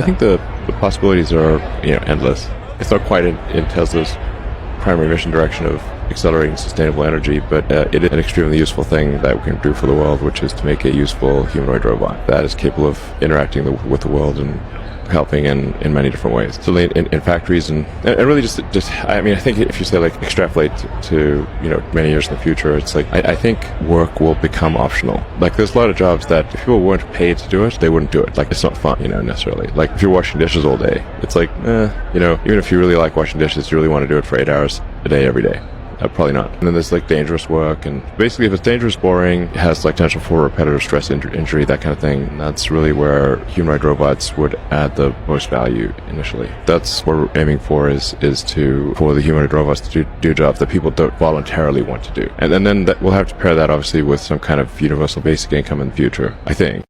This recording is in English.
I think the possibilities are, endless. It's not quite in Tesla's primary mission direction of accelerating sustainable energy, but it is an extremely useful thing that we can do for the world, which is to make a useful humanoid robot that is capable of interacting with the world and helping in many different ways. So in factories and really just I think if you say like extrapolate to many years in the future, it's like I think work will become optional. Like there's a lot of jobs that if people weren't paid to do it, they wouldn't do it. Like it's not fun, necessarily. Like if you're washing dishes all day, it's like even if you really like washing dishes, you really want to do it for 8 hours a day every day. Probably not. And then there's like dangerous work, and basically if it's dangerous, boring, has like potential for repetitive stress injury, that kind of thing, that's really where humanoid robots would add the most value initially. That's what we're aiming for, is for the humanoid robots to do jobs that people don't voluntarily want to do. And then we'll have to pair that obviously with some kind of universal basic income in the future, I think.